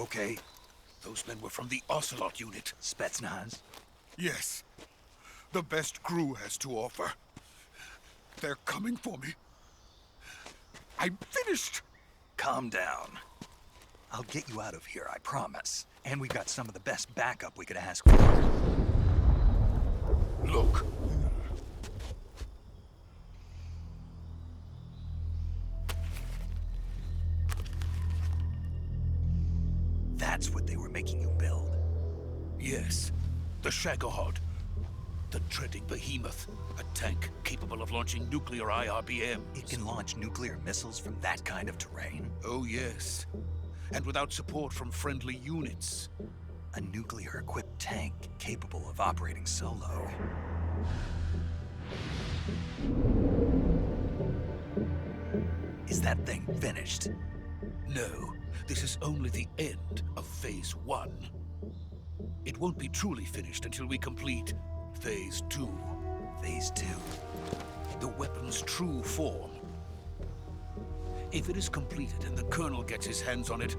okay? Those men were from the Ocelot unit. Spetsnaz? Yes. The best crew has to offer. They're coming for me. I'm finished! Calm down. I'll get you out of here, I promise. And we got some of the best backup we could ask for. Look. That's what they were making you build? Yes. The Shagohod. The dreading behemoth. A tank capable of launching nuclear IRBMs. It can launch nuclear missiles from that kind of terrain? Oh, yes. And without support from friendly units. A nuclear-equipped tank capable of operating solo. Is that thing finished? No, this is only the end of Phase 1. It won't be truly finished until we complete Phase 2. Phase 2? The weapon's true form. If it is completed and the Colonel gets his hands on it,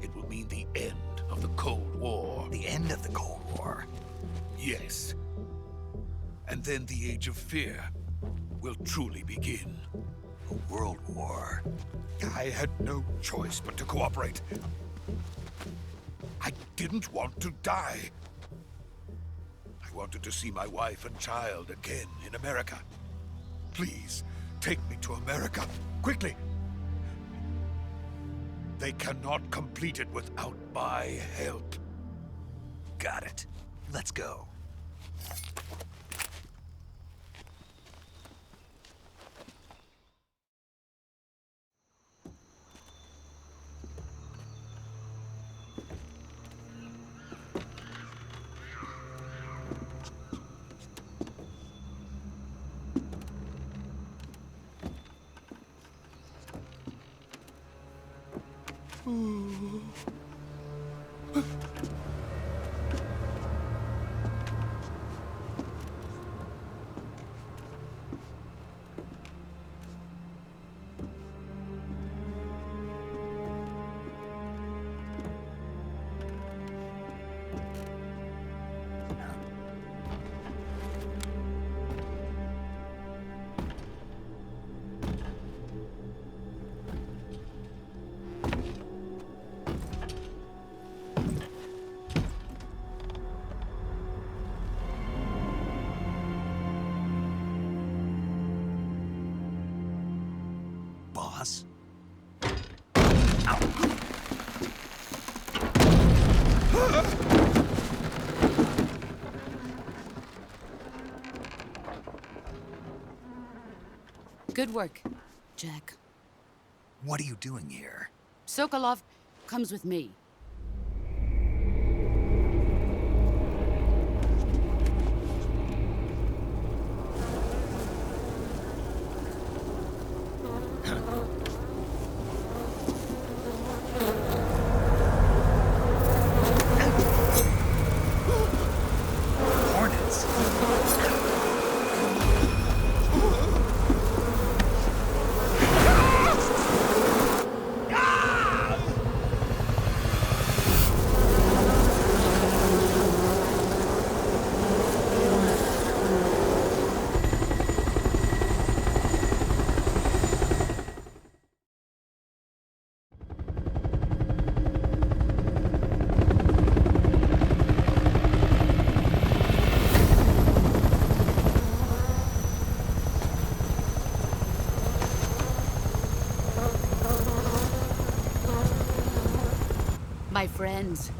it will mean the end of the Cold War. The end of the Cold War? Yes. And then the Age of Fear will truly begin. A world war? I had no choice but to cooperate. I didn't want to die. I wanted to see my wife and child again in America. Please, take me to America, quickly. They cannot complete it without my help. Got it. Let's go. Boss? Good work, Jack. What are you doing here? Sokolov comes with me. Hornets? My friends,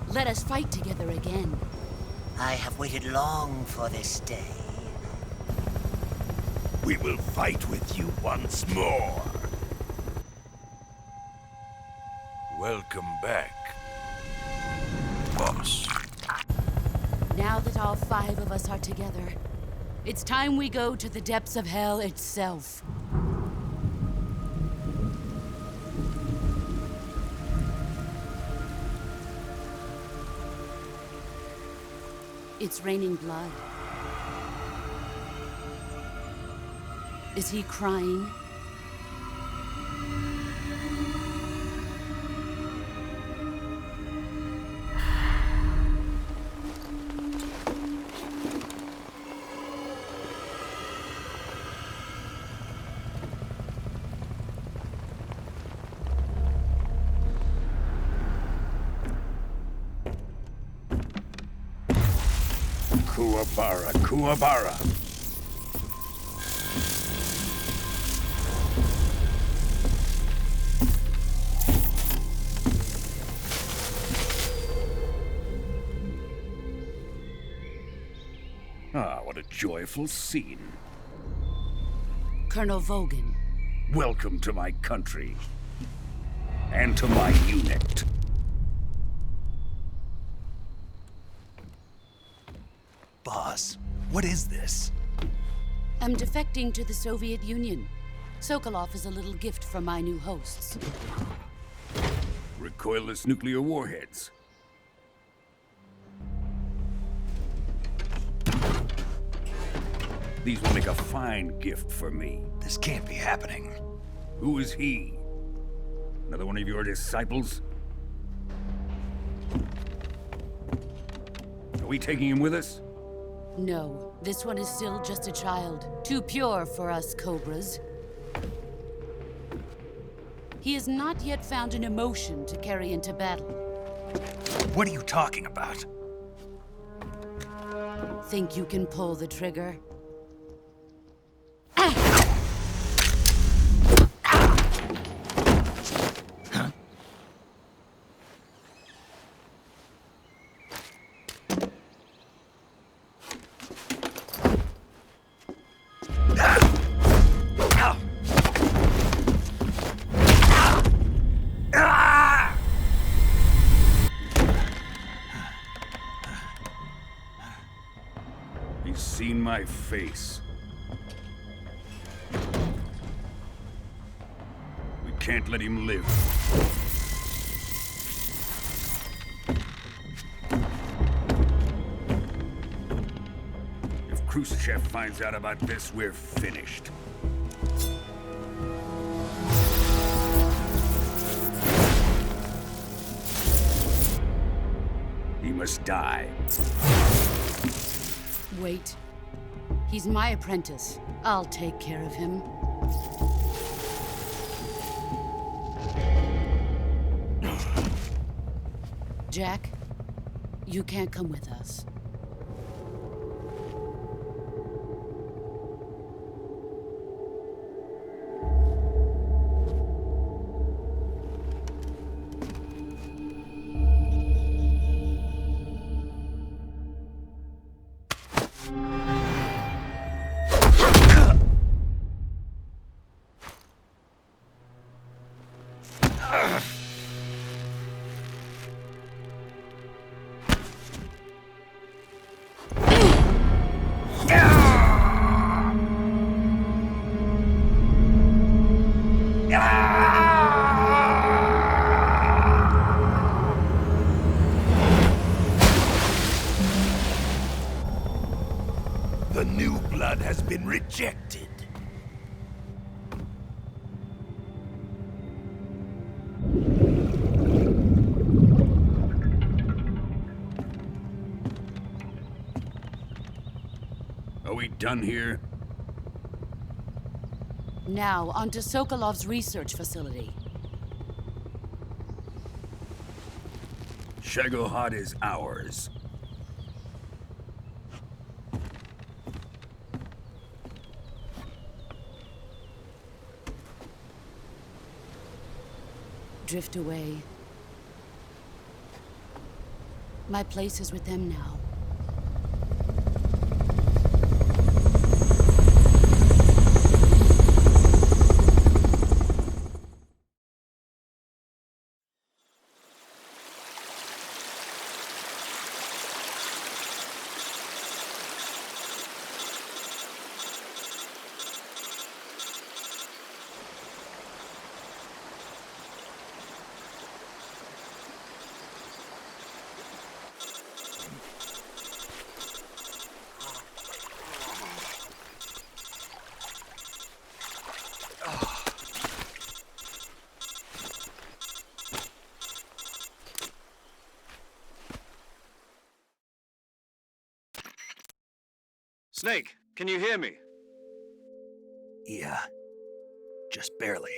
let us fight together again. I have waited long for this day. We will fight with you once more. Welcome back, boss. Now that all 5 of us are together, it's time we go to the depths of hell itself. It's raining blood. Is he crying? Kuwabara, Kuwabara. Ah, what a joyful scene. Colonel Vogan. Welcome to my country. And to my unit. Boss, what is this? I'm defecting to the Soviet Union. Sokolov is a little gift from my new hosts. Recoilless nuclear warheads. These will make a fine gift for me. This can't be happening. Who is he? Another one of your disciples? Are we taking him with us? No, this one is still just a child. Too pure for us Cobras. He has not yet found an emotion to carry into battle. What are you talking about? Think you can pull the trigger? He's seen my face. We can't let him live. If Khrushchev finds out about this, we're finished. He must die. Wait. He's my apprentice. I'll take care of him. Jack, you can't come with us. The new blood has been rejected. Are we done here? Now, onto Sokolov's research facility. Shagohod is ours. Drift away. My place is with them now. Snake, can you hear me? Yeah, just barely.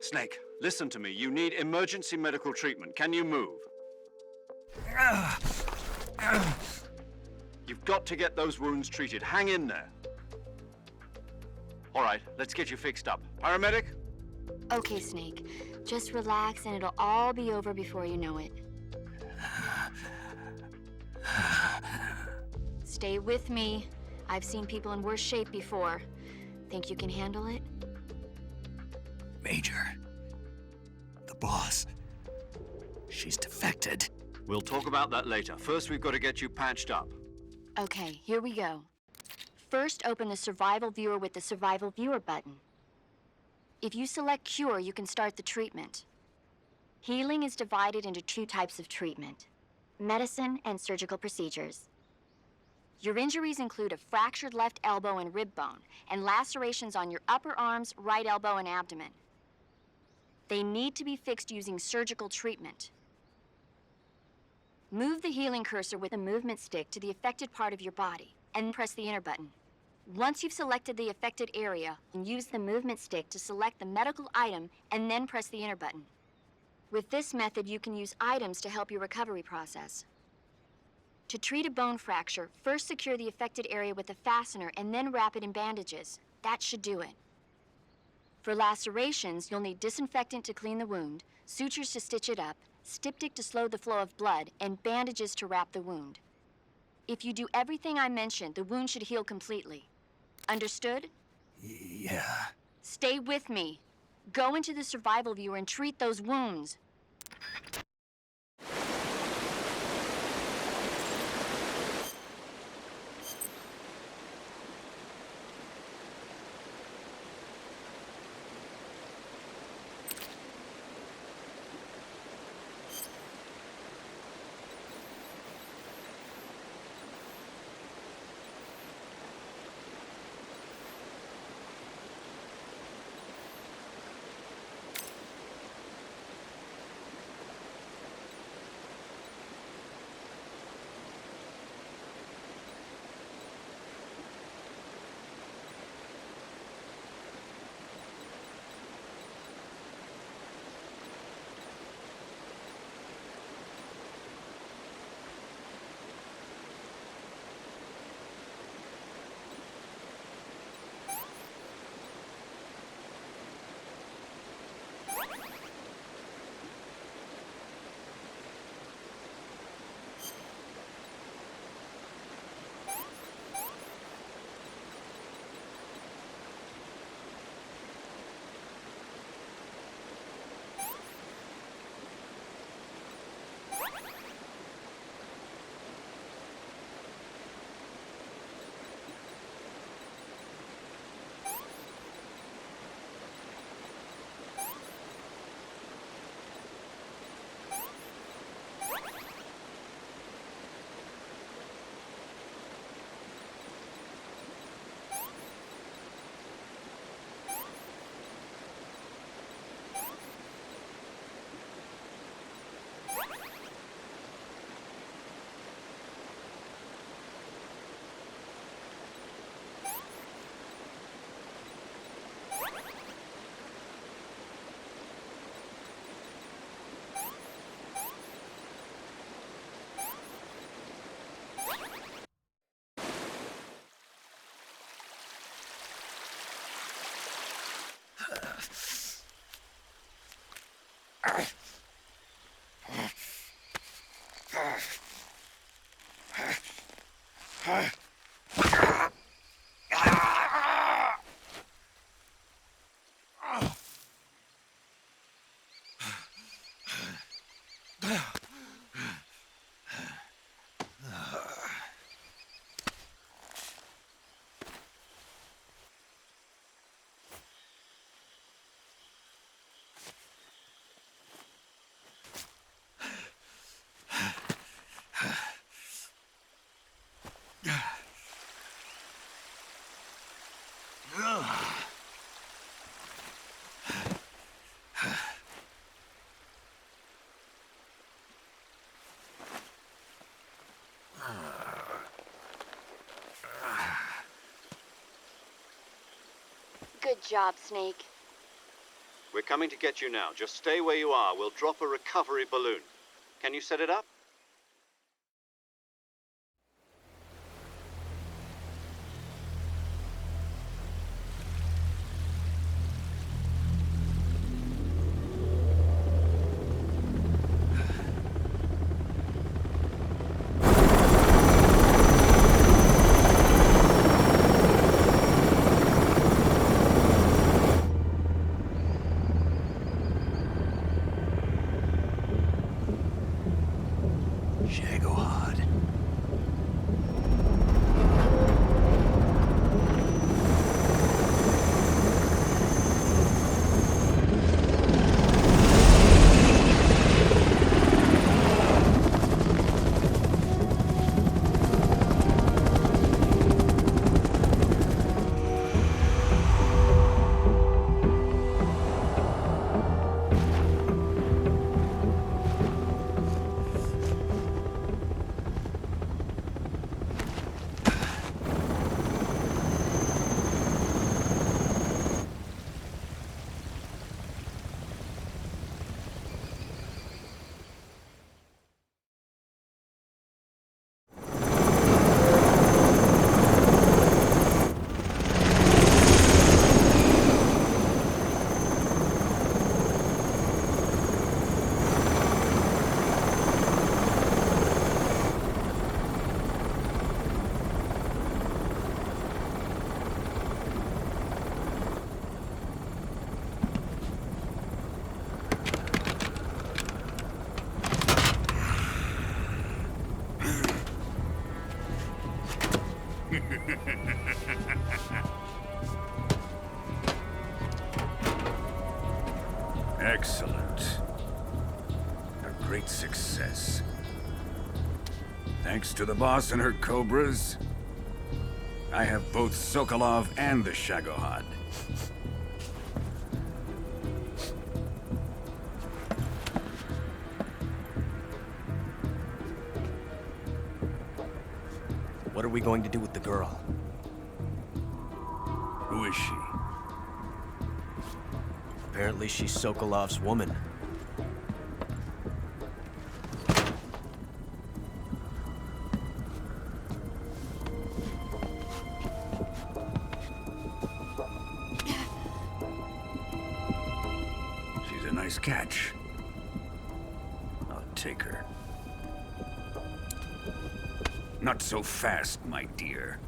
Snake, listen to me. You need emergency medical treatment. Can you move? You've got to get those wounds treated. Hang in there. All right, let's get you fixed up. Paramedic? Okay, Snake. Just relax and it'll all be over before you know it. Stay with me. I've seen people in worse shape before. Think you can handle it? Major. The boss. She's defected. We'll talk about that later. First, we've got to get you patched up. Okay, here we go. First, open the Survival Viewer with the Survival Viewer button. If you select Cure, you can start the treatment. Healing is divided into two types of treatment: medicine and surgical procedures. Your injuries include a fractured left elbow and rib bone, and lacerations on your upper arms, right elbow, and abdomen. They need to be fixed using surgical treatment. Move the healing cursor with a movement stick to the affected part of your body, and press the enter button. Once you've selected the affected area, use the movement stick to select the medical item, and then press the enter button. With this method, you can use items to help your recovery process. To treat a bone fracture, first secure the affected area with a fastener and then wrap it in bandages. That should do it. For lacerations, you'll need disinfectant to clean the wound, sutures to stitch it up, styptic to slow the flow of blood, and bandages to wrap the wound. If you do everything I mentioned, the wound should heal completely. Understood? Yeah. Stay with me. Go into the Survival Viewer and treat those wounds. Good job, Snake. We're coming to get you now. Just stay where you are. We'll drop a recovery balloon. Can you set it up? Excellent. A great success. Thanks to the boss and her cobras, I have both Sokolov and the Shagohod. What are we going to do with the girl? Who is she? Apparently she's Sokolov's woman. She's a nice catch. I'll take her. Not so fast, my dear.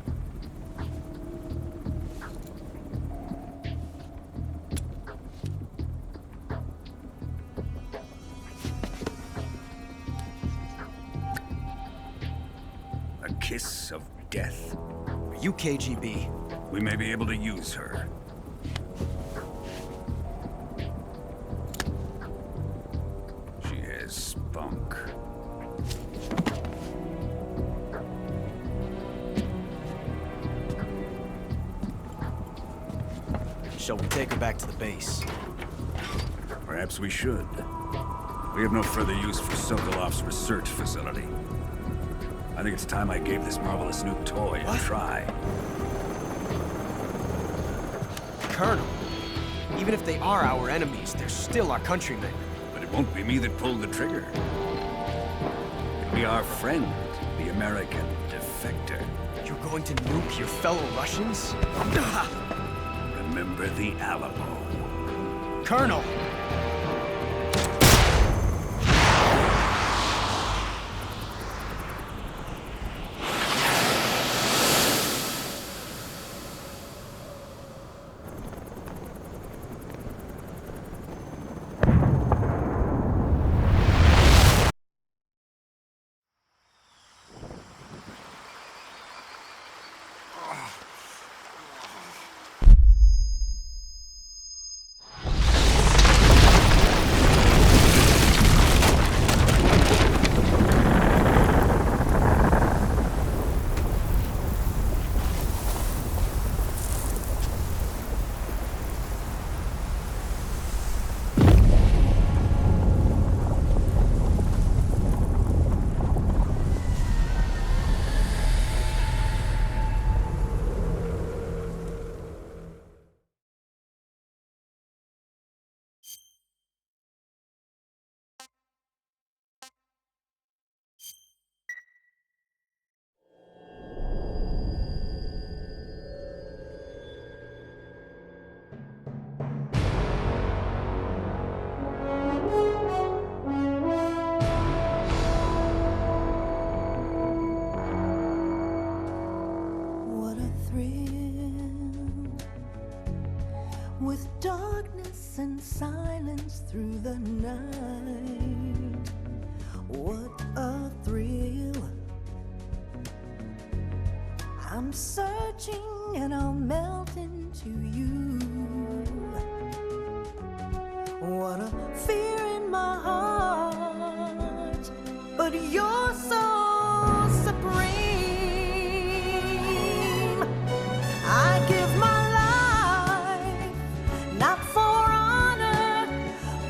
A kiss of death. Are you KGB? We may be able to use her. She has spunk. Shall we take her back to the base? Perhaps we should. We have no further use for Sokolov's research facility. I think it's time I gave this marvelous new toy a try. Colonel, even if they are our enemies, they're still our countrymen. But it won't be me that pulled the trigger. It'll be our friend, the American defector. You're going to nuke your fellow Russians? Remember the Alamo. Colonel! With darkness and silence through the night, what a thrill. I'm searching and I'll melt into you. What a fear in my heart, but you're so supreme. I give my not for honor,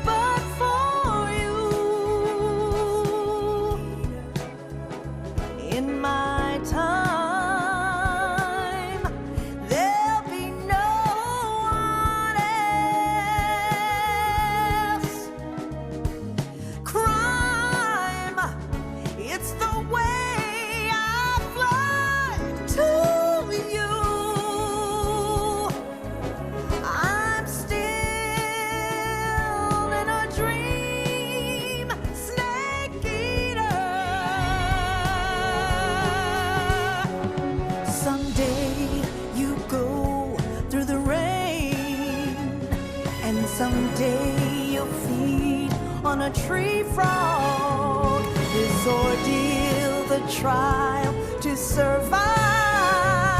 but for you. In my time, there'll be no one else. Crime, it's the way I fly to you. Someday you'll feed on a tree frog. This ordeal, the trial to survive.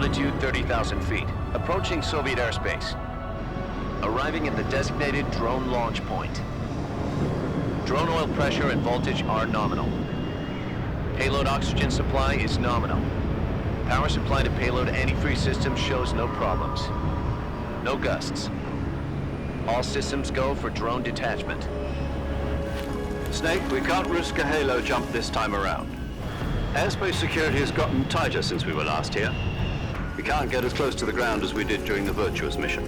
Altitude 30,000 feet. Approaching Soviet airspace. Arriving at the designated drone launch point. Drone oil pressure and voltage are nominal. Payload oxygen supply is nominal. Power supply to payload antifreeze system shows no problems. No gusts. All systems go for drone detachment. Snake, we can't risk a halo jump this time around. Airspace security has gotten tighter since we were last here. We can't get as close to the ground as we did during the Virtuous mission.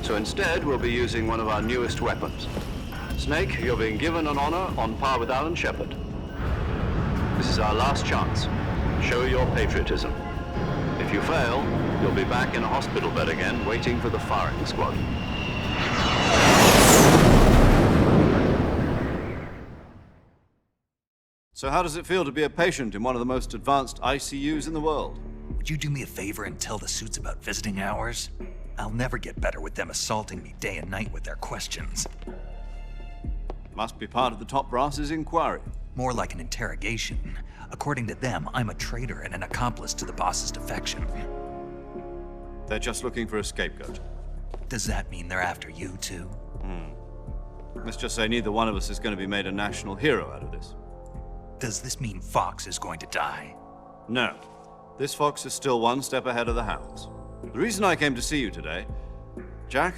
So instead, we'll be using one of our newest weapons. Snake, you're being given an honor on par with Alan Shepard. This is our last chance. Show your patriotism. If you fail, you'll be back in a hospital bed again, waiting for the firing squad. So how does it feel to be a patient in one of the most advanced ICUs in the world? Would you do me a favor and tell the suits about visiting hours? I'll never get better with them assaulting me day and night with their questions. Must be part of the top brass's inquiry. More like an interrogation. According to them, I'm a traitor and an accomplice to the boss's defection. They're just looking for a scapegoat. Does that mean they're after you too? Let's just say neither one of us is going to be made a national hero out of this. Does this mean Fox is going to die? No. This Fox is still one step ahead of the hounds. The reason I came to see you today, Jack,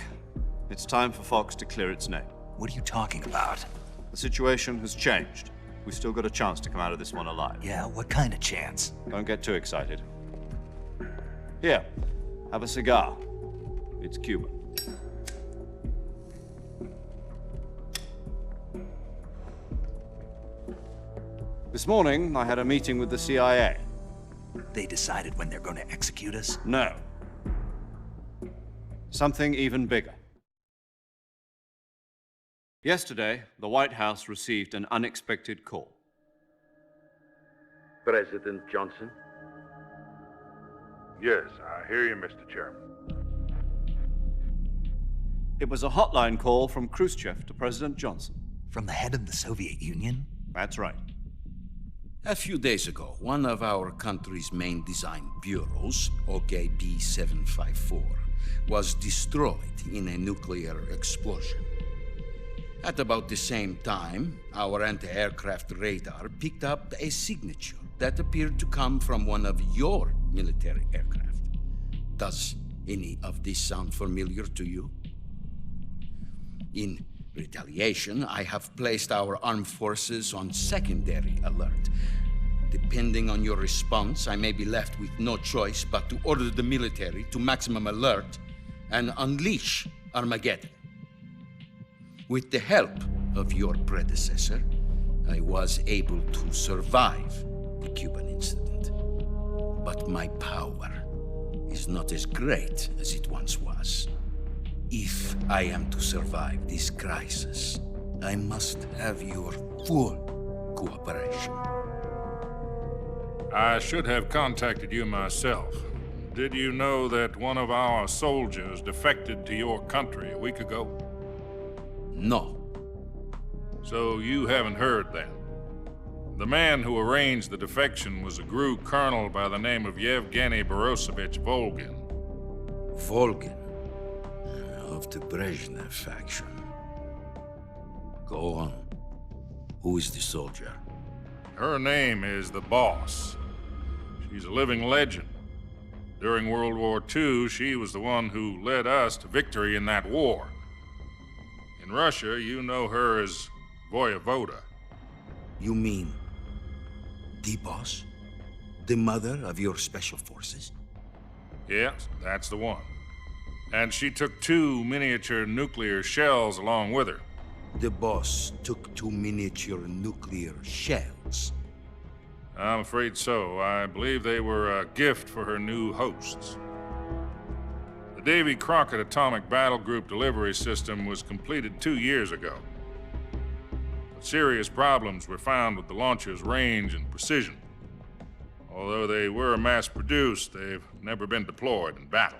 it's time for Fox to clear its name. What are you talking about? The situation has changed. We've still got a chance to come out of this one alive. Yeah, what kind of chance? Don't get too excited. Here, have a cigar. It's Cuban. This morning, I had a meeting with the CIA. They decided when they're going to execute us? No. Something even bigger. Yesterday, the White House received an unexpected call. President Johnson? Yes, I hear you, Mr. Chairman. It was a hotline call from Khrushchev to President Johnson. From the head of the Soviet Union? That's right. A few days ago, one of our country's main design bureaus, OKB 754, was destroyed in a nuclear explosion. At about the same time, our anti-aircraft radar picked up a signature that appeared to come from one of your military aircraft. Does any of this sound familiar to you? In retaliation, I have placed our armed forces on secondary alert. Depending on your response, I may be left with no choice but to order the military to maximum alert and unleash Armageddon. With the help of your predecessor, I was able to survive the Cuban incident. But my power is not as great as it once was. If I am to survive this crisis, I must have your full cooperation. I should have contacted you myself. Did you know that one of our soldiers defected to your country a week ago? No. So you haven't heard then. The man who arranged the defection was a GRU colonel by the name of Yevgeny Borisovich Volgin. Volgin? Of the Brezhnev faction. Go on. Who is the soldier? Her name is the Boss. She's a living legend. During World War II, she was the one who led us to victory in that war. In Russia, you know her as Voyevoda. You mean the Boss? The mother of your special forces? Yes, that's the one. And she took 2 miniature nuclear shells along with her. The Boss took 2 miniature nuclear shells? I'm afraid so. I believe they were a gift for her new hosts. The Davy Crockett Atomic Battle Group delivery system was completed 2 years ago. But serious problems were found with the launcher's range and precision. Although they were mass-produced, they've never been deployed in battle.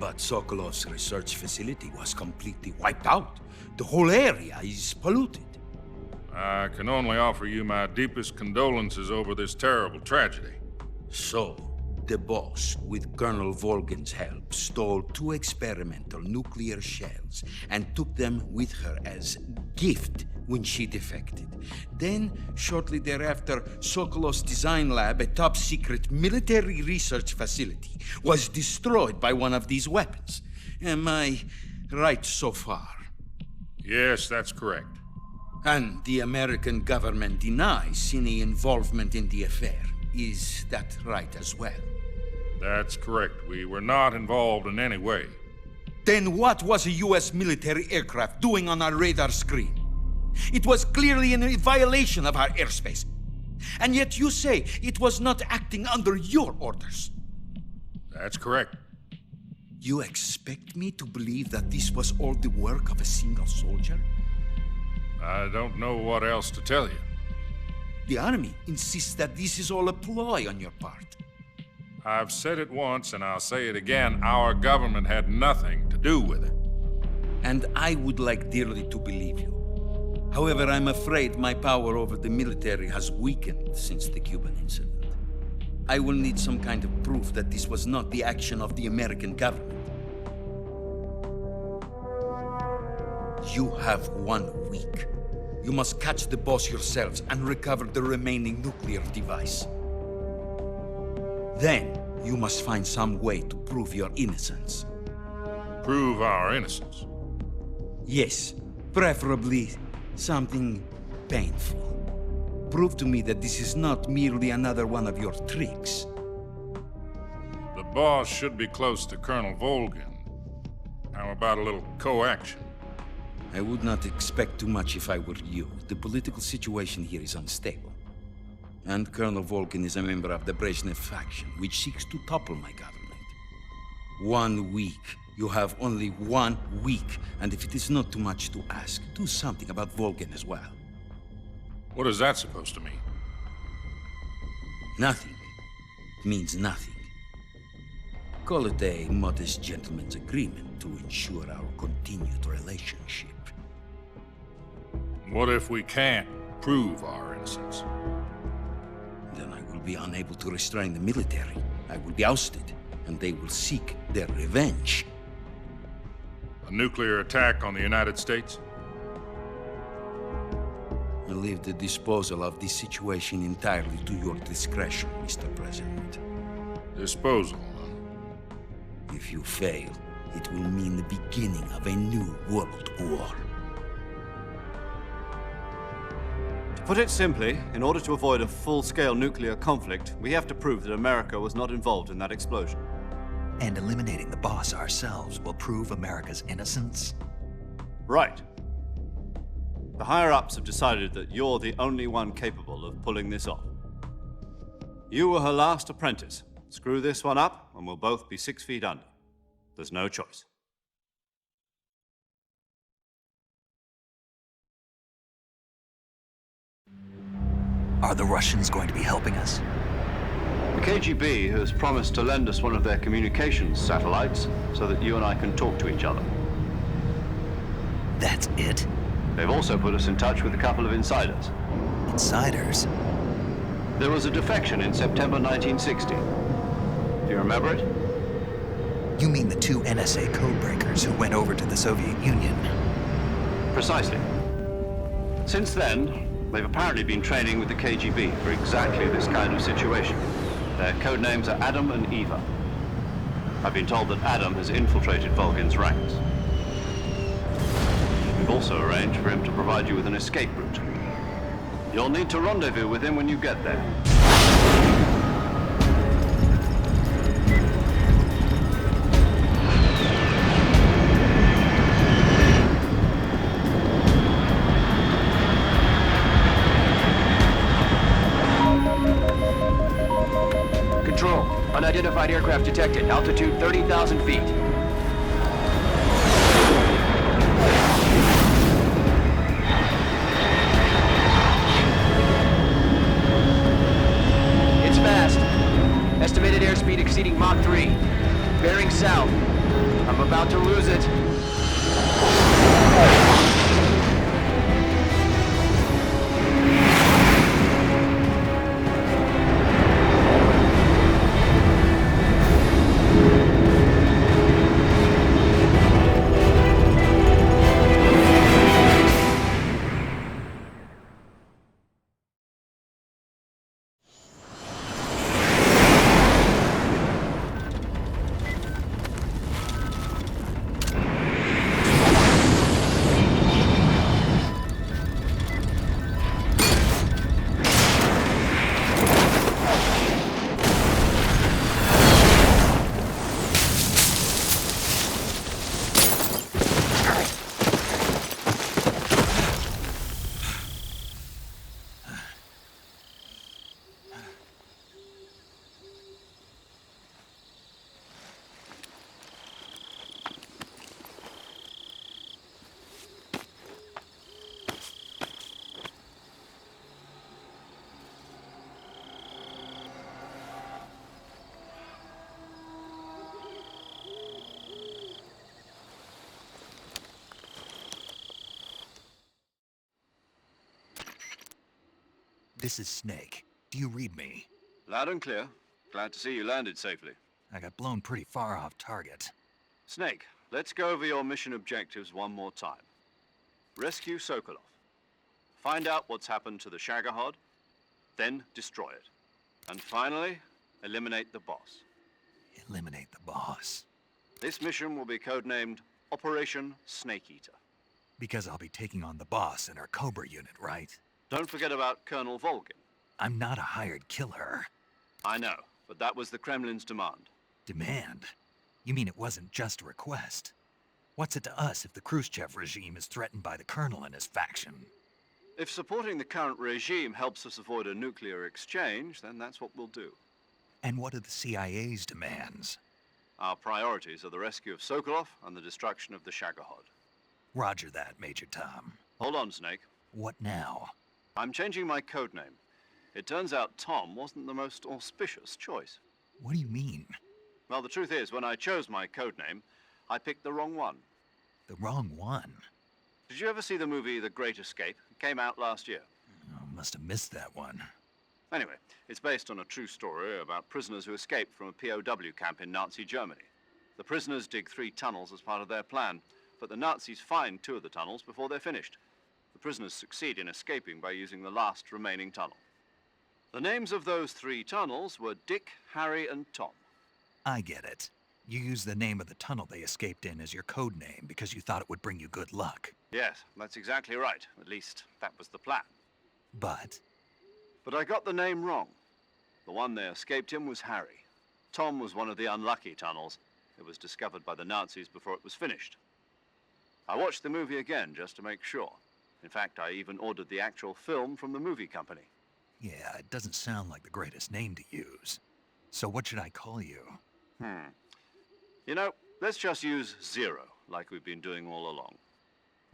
But Sokolov's research facility was completely wiped out. The whole area is polluted. I can only offer you my deepest condolences over this terrible tragedy. So, The boss, with Colonel Volgin's help, stole 2 experimental nuclear shells and took them with her as gift when she defected. Then, shortly thereafter, Sokolov's design lab, a top-secret military research facility, was destroyed by one of these weapons. Am I right so far? Yes, that's correct. And the American government denies any involvement in the affair. Is that right as well? That's correct. We were not involved in any way. Then what was a U.S. military aircraft doing on our radar screen? It was clearly in violation of our airspace. And yet you say it was not acting under your orders. That's correct. You expect me to believe that this was all the work of a single soldier? I don't know what else to tell you. The Army insists that this is all a ploy on your part. I've said it once, and I'll say it again. Our government had nothing to do with it. And I would like dearly to believe you. However, I'm afraid my power over the military has weakened since the Cuban incident. I will need some kind of proof that this was not the action of the American government. You have 1 week. You must catch the boss yourselves and recover the remaining nuclear device. Then, you must find some way to prove your innocence. Prove our innocence? Yes, preferably something painful. Prove to me that this is not merely another one of your tricks. The boss should be close to Colonel Volgin. How about a little coaction? I would not expect too much if I were you. The political situation here is unstable. And Colonel Volgin is a member of the Brezhnev faction, which seeks to topple my government. 1 week. You have only 1 week. And if it is not too much to ask, do something about Volgin as well. What is that supposed to mean? Nothing. It means nothing. Call it a modest gentleman's agreement to ensure our continued relationship. What if we can't prove our innocence? Then I will be unable to restrain the military. I will be ousted, and they will seek their revenge. A nuclear attack on the United States? I leave the disposal of this situation entirely to your discretion, Mr. President. Disposal, huh? If you fail, it will mean the beginning of a new world war. To put it simply, in order to avoid a full-scale nuclear conflict, we have to prove that America was not involved in that explosion. And eliminating the boss ourselves will prove America's innocence? Right. The higher-ups have decided that you're the only one capable of pulling this off. You were her last apprentice. Screw this one up, and we'll both be 6 feet under. There's no choice. Are the Russians going to be helping us? The KGB has promised to lend us one of their communications satellites so that you and I can talk to each other. That's it? They've also put us in touch with a couple of insiders. Insiders? There was a defection in September 1960. Do you remember it? You mean the 2 NSA codebreakers who went over to the Soviet Union? Precisely. Since then, they've apparently been training with the KGB for exactly this kind of situation. Their code names are Adam and Eva. I've been told that Adam has infiltrated Volgin's ranks. We've also arranged for him to provide you with an escape route. You'll need to rendezvous with him when you get there. Control, unidentified aircraft detected. Altitude 30,000 feet. It's fast. Estimated airspeed exceeding Mach 3. Bearing south. I'm about to lose it. This is Snake. Do you read me? Loud and clear. Glad to see you landed safely. I got blown pretty far off target. Snake, let's go over your mission objectives one more time. Rescue Sokolov. Find out what's happened to the Shagohod, then destroy it. And finally, eliminate the boss. Eliminate the boss. This mission will be codenamed Operation Snake Eater. Because I'll be taking on the boss in our Cobra unit, right? Don't forget about Colonel Volgin. I'm not a hired killer. I know, but that was the Kremlin's demand. Demand? You mean it wasn't just a request? What's it to us if the Khrushchev regime is threatened by the Colonel and his faction? If supporting the current regime helps us avoid a nuclear exchange, then that's what we'll do. And what are the CIA's demands? Our priorities are the rescue of Sokolov and the destruction of the Shagohod. Roger that, Major Tom. Hold on, Snake. What now? I'm changing my codename. It turns out Tom wasn't the most auspicious choice. What do you mean? Well, the truth is, when I chose my codename, I picked the wrong one. The wrong one? Did you ever see the movie The Great Escape? It came out last year. Oh, must have missed that one. Anyway, it's based on a true story about prisoners who escaped from a POW camp in Nazi Germany. The prisoners dig 3 tunnels as part of their plan, but the Nazis find 2 of the tunnels before they're finished. The prisoners succeed in escaping by using the last remaining tunnel. The names of those 3 tunnels were Dick, Harry, and Tom. I get it. You used the name of the tunnel they escaped in as your code name because you thought it would bring you good luck. Yes, that's exactly right. At least, that was the plan. But I got the name wrong. The one they escaped in was Harry. Tom was one of the unlucky tunnels. It was discovered by the Nazis before it was finished. I watched the movie again just to make sure. In fact, I even ordered the actual film from the movie company. yeah, it doesn't sound like the greatest name to use. So what should I call you? You know, let's just use Zero, like we've been doing all along.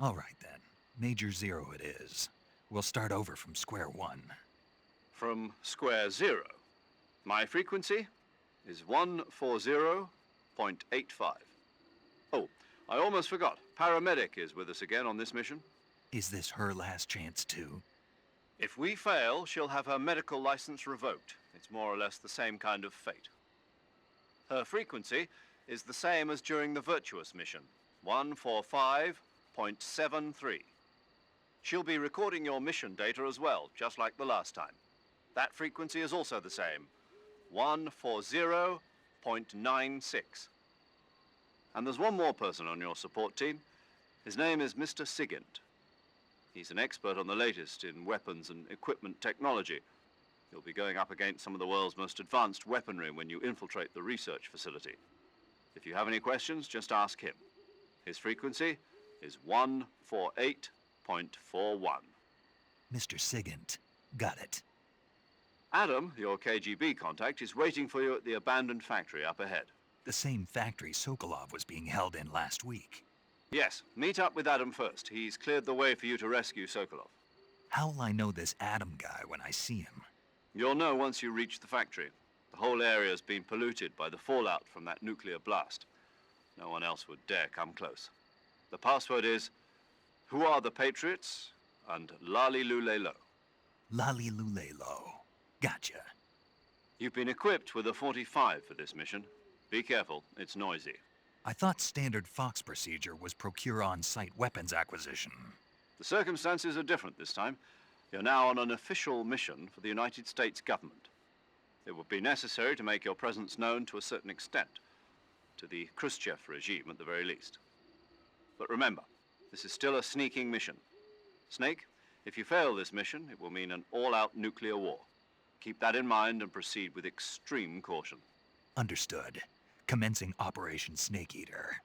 All right then. Major Zero it is. We'll start over from square one. From square 0. My frequency is 140.85. Oh, I almost forgot. Paramedic is with us again on this mission. Is this her last chance too? If we fail, she'll have her medical license revoked. It's more or less the same kind of fate. Her frequency is the same as during the Virtuous mission, 145.73. She'll be recording your mission data as well, just like the last time. That frequency is also the same, 140.96. And there's one more person on your support team. His name is Mr. Sigint. He's an expert on the latest in weapons and equipment technology. You'll be going up against some of the world's most advanced weaponry when you infiltrate the research facility. If you have any questions, just ask him. His frequency is 148.41. Mr. Sigint. Got it. Adam, your KGB contact, is waiting for you at the abandoned factory up ahead. The same factory Sokolov was being held in last week. Yes, meet up with Adam first. He's cleared the way for you to rescue Sokolov. How'll I know this Adam guy when I see him? You'll know once you reach the factory. The whole area's been polluted by the fallout from that nuclear blast. No one else would dare come close. The password is, "Who are the Patriots?" and Lali Lule Lo. Lali Lule Lo. Gotcha. You've been equipped with a 45 for this mission. Be careful, it's noisy. I thought standard Fox procedure was procure on-site weapons acquisition. The circumstances are different this time. You're now on an official mission for the United States government. It would be necessary to make your presence known to a certain extent, to the Khrushchev regime at the very least. But remember, this is still a sneaking mission. Snake, if you fail this mission, it will mean an all-out nuclear war. Keep that in mind and proceed with extreme caution. Understood. Commencing Operation Snake Eater.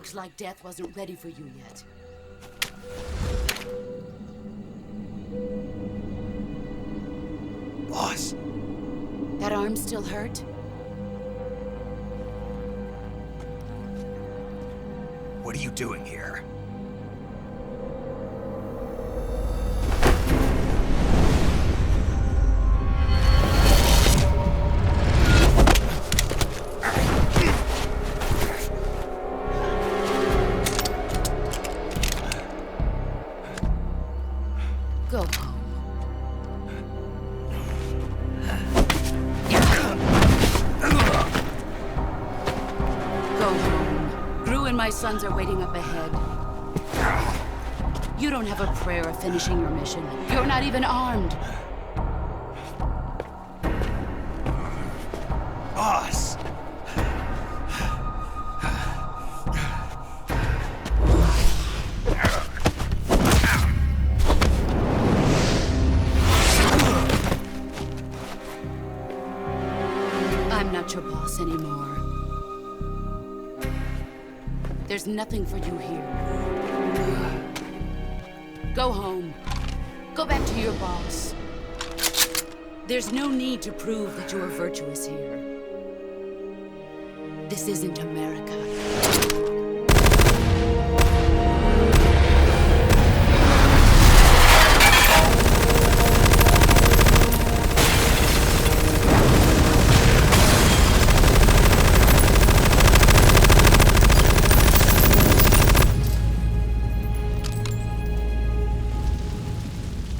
Looks like death wasn't ready for you yet. Boss. That arm still hurt? What are you doing here? Go home. Go home. Gru and my sons are waiting up ahead. You don't have a prayer of finishing your mission. You're not even armed. Boss! I'm not your boss anymore. There's nothing for you here. Go home. Go back to your boss. There's no need to prove that you are virtuous here. This isn't America.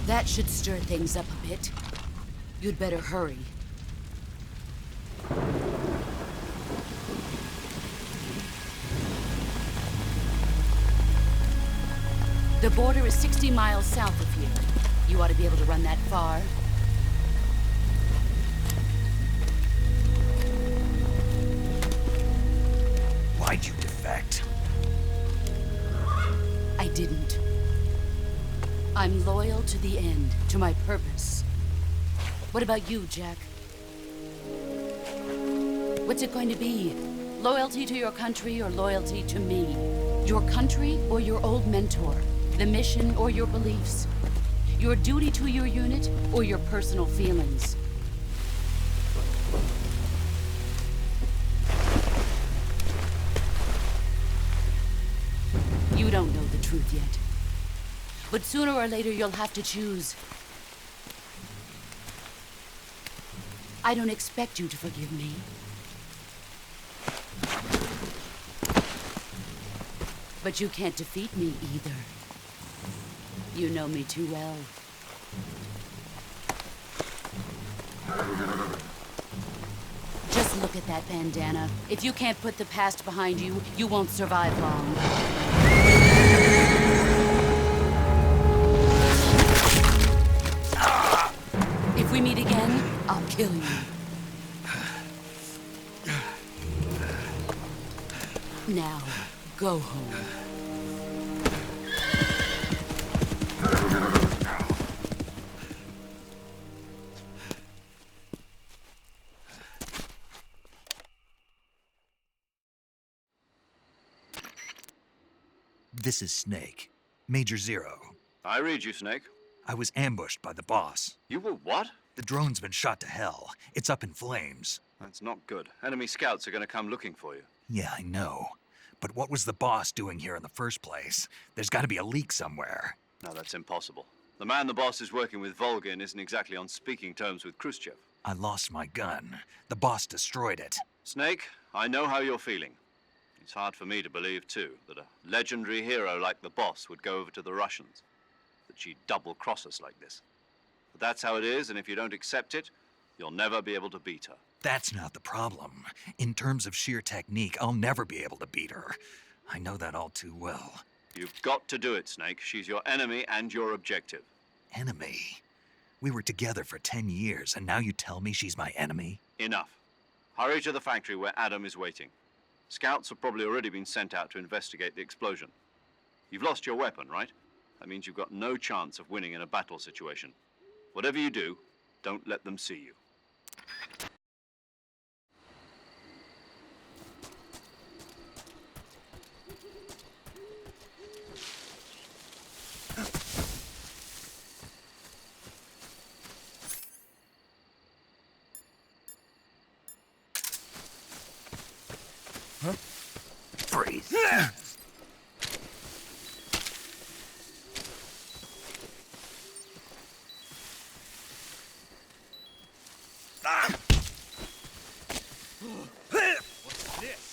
That should stir things up a bit. You'd better hurry. The border is 60 miles south of here. You ought to be able to run that far. Why'd you defect? I didn't. I'm loyal to the end, to my purpose. What about you, Jack? What's it going to be? Loyalty to your country or loyalty to me? Your country or your old mentor? The mission or your beliefs? Your duty to your unit or your personal feelings? You don't know the truth yet. But sooner or later, you'll have to choose. I don't expect you to forgive me. But you can't defeat me either. You know me too well. Just look at that bandana. If you can't put the past behind you, you won't survive long. If we meet again, I'll kill you. Now, go home. This is Snake. Major Zero. I read you, Snake. I was ambushed by the boss. You were what? The drone's been shot to hell. It's up in flames. That's not good. Enemy scouts are going to come looking for you. Yeah, I know. But what was the boss doing here in the first place? There's got to be a leak somewhere. No, that's impossible. The man the boss is working with, Volgin, isn't exactly on speaking terms with Khrushchev. I lost my gun. The boss destroyed it. Snake, I know how you're feeling. It's hard for me to believe, too, that a legendary hero like the boss would go over to the Russians. That she'd double-cross us like this. But that's how it is, and if you don't accept it, you'll never be able to beat her. That's not the problem. In terms of sheer technique, I'll never be able to beat her. I know that all too well. You've got to do it, Snake. She's your enemy and your objective. Enemy? We were together for 10 years, and now you tell me she's my enemy? Enough. Hurry to the factory where Adam is waiting. Scouts have probably already been sent out to investigate the explosion. You've lost your weapon, right? That means you've got no chance of winning in a battle situation. Whatever you do, don't let them see you. Freeze. What's this?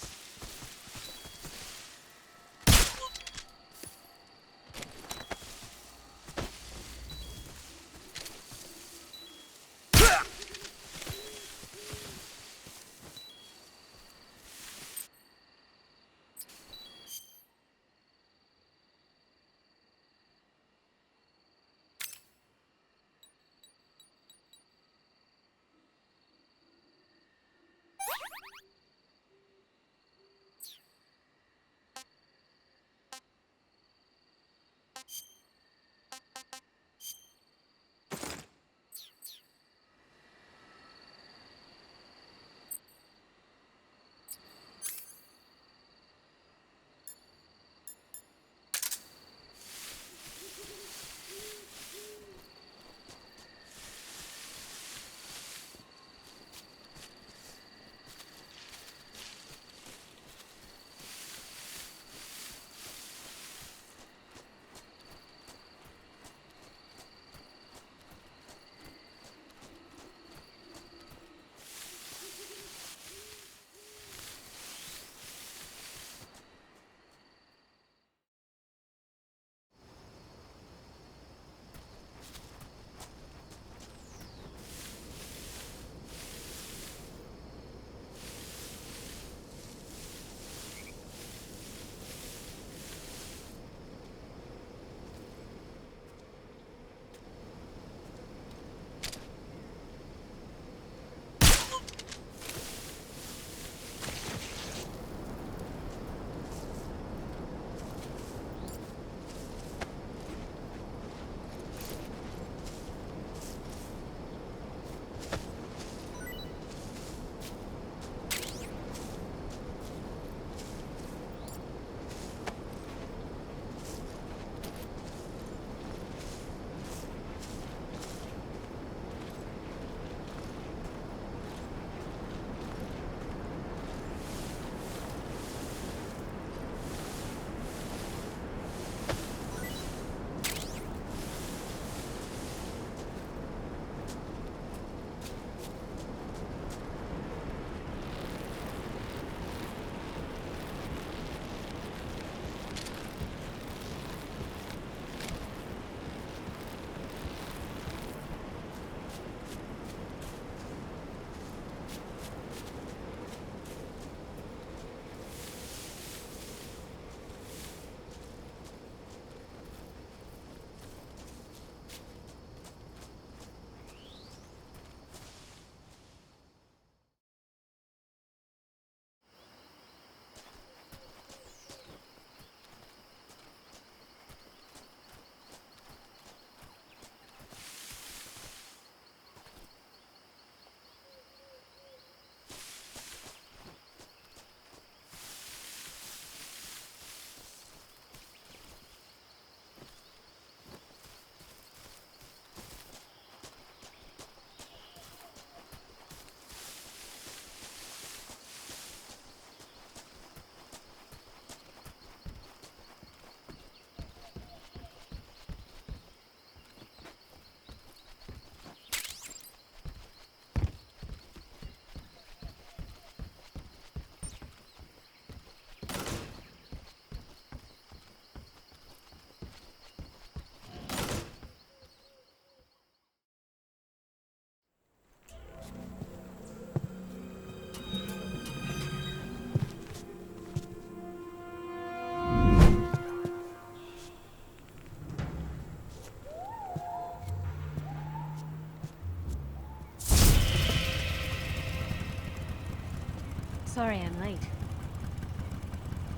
Sorry I'm late.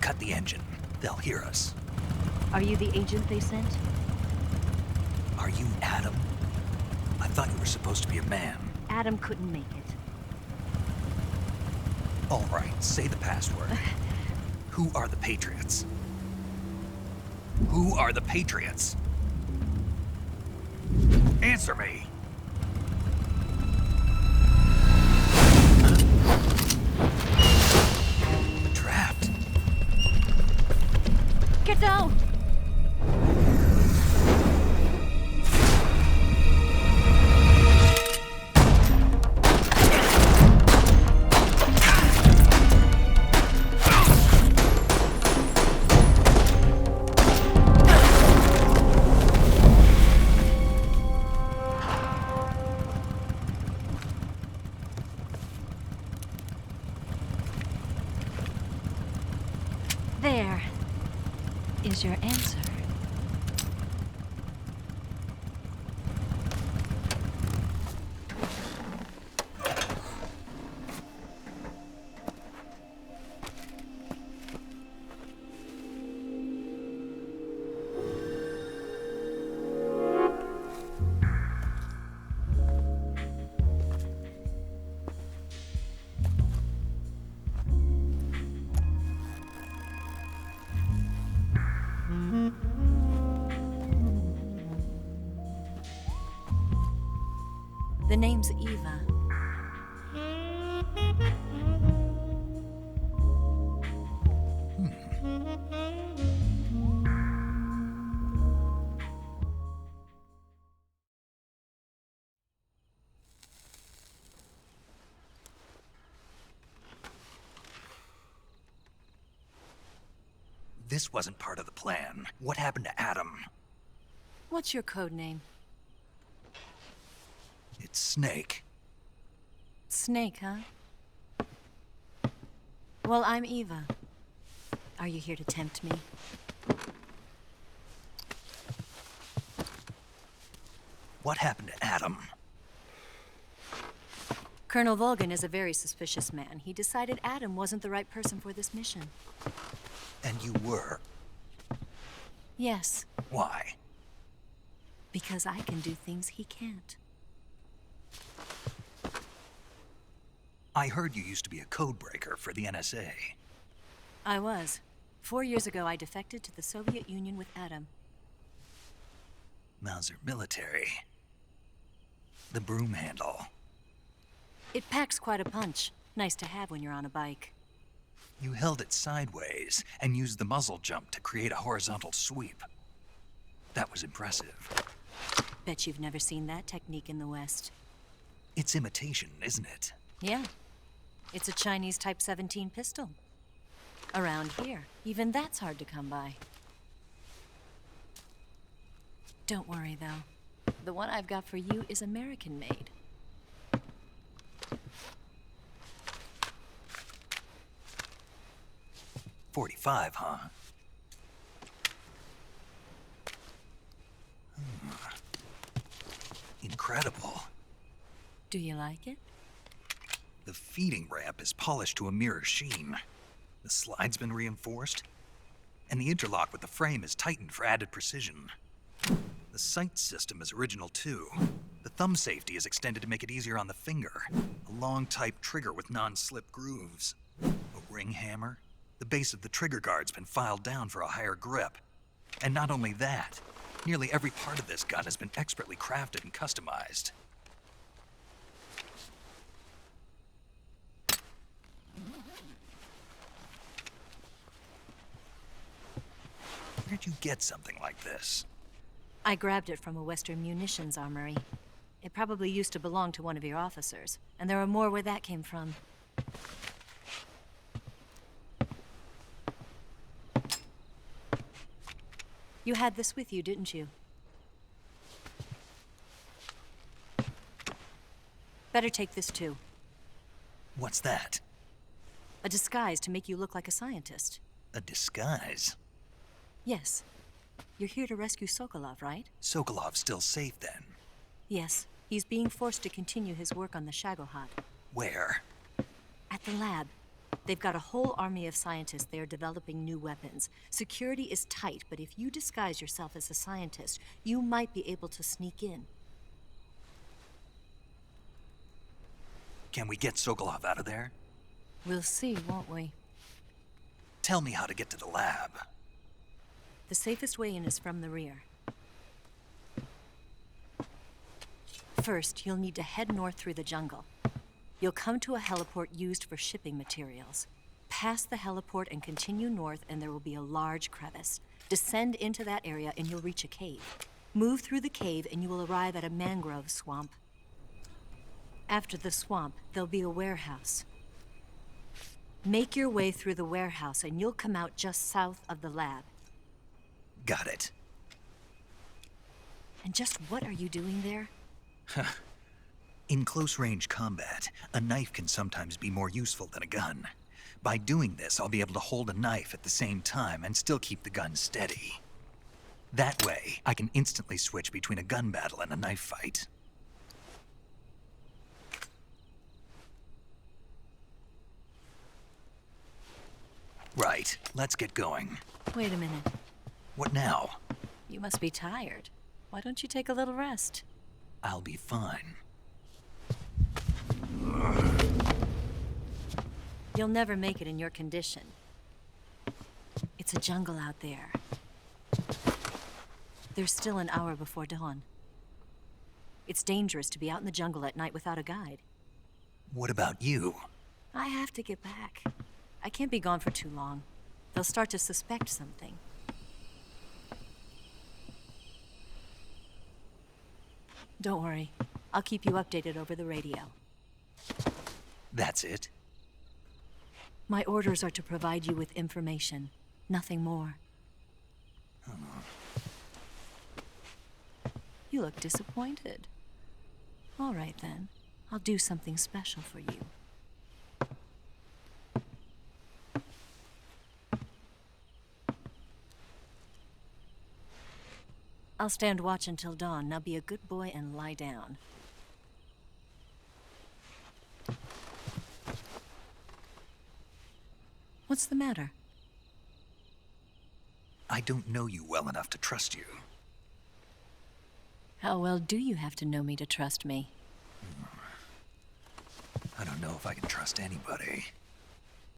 Cut the engine. They'll hear us. Are you the agent they sent? Are you Adam? I thought you were supposed to be a man. Adam couldn't make it. All right, say the password. Who are the Patriots? Who are the Patriots? Answer me! A trap. Don't! There is your answer. The name's Eva. This wasn't part of the plan. What happened to Adam? What's your code name? It's Snake. Snake, huh? Well, I'm Eva. Are you here to tempt me? What happened to Adam? Colonel Volgan is a very suspicious man. He decided Adam wasn't the right person for this mission. And you were? Yes. Why? Because I can do things he can't. I heard you used to be a codebreaker for the NSA. I was. 4 years ago, I defected to the Soviet Union with Adam. Mauser military. The broom handle. It packs quite a punch. Nice to have when you're on a bike. You held it sideways and used the muzzle jump to create a horizontal sweep. That was impressive. Bet you've never seen that technique in the West. It's imitation, isn't it? Yeah. It's a Chinese Type 17 pistol. Around here, even that's hard to come by. Don't worry, though. The one I've got for you is American-made. .45, huh? Incredible. Do you like it? The feeding ramp is polished to a mirror sheen. The slide's been reinforced, and the interlock with the frame is tightened for added precision. The sight system is original too. The thumb safety is extended to make it easier on the finger. A long type trigger with non-slip grooves. A ring hammer. The base of the trigger guard's been filed down for a higher grip. And not only that, nearly every part of this gun has been expertly crafted and customized. Where'd you get something like this? I grabbed it from a Western munitions armory. It probably used to belong to one of your officers, and there are more where that came from. You had this with you, didn't you? Better take this too. What's that? A disguise to make you look like a scientist. A disguise? Yes. You're here to rescue Sokolov, right? Sokolov's still safe then? Yes. He's being forced to continue his work on the Shagohod. Where? At the lab. They've got a whole army of scientists there developing new weapons. Security is tight, but if you disguise yourself as a scientist, you might be able to sneak in. Can we get Sokolov out of there? We'll see, won't we? Tell me how to get to the lab. The safest way in is from the rear. First, you'll need to head north through the jungle. You'll come to a heliport used for shipping materials. Pass the heliport and continue north, and there will be a large crevice. Descend into that area and you'll reach a cave. Move through the cave and you will arrive at a mangrove swamp. After the swamp, there'll be a warehouse. Make your way through the warehouse and you'll come out just south of the lab. Got it. And just what are you doing there? In close-range combat, a knife can sometimes be more useful than a gun. By doing this, I'll be able to hold a knife at the same time and still keep the gun steady. That way, I can instantly switch between a gun battle and a knife fight. Right, let's get going. Wait a minute. What now? You must be tired. Why don't you take a little rest? I'll be fine. You'll never make it in your condition. It's a jungle out there. There's still an hour before dawn. It's dangerous to be out in the jungle at night without a guide. What about you? I have to get back. I can't be gone for too long. They'll start to suspect something. Don't worry. I'll keep you updated over the radio. That's it? My orders are to provide you with information. Nothing more. You look disappointed. All right, then. I'll do something special for you. I'll stand watch until dawn. Now be a good boy and lie down. What's the matter? I don't know you well enough to trust you. How well do you have to know me to trust me? I don't know if I can trust anybody.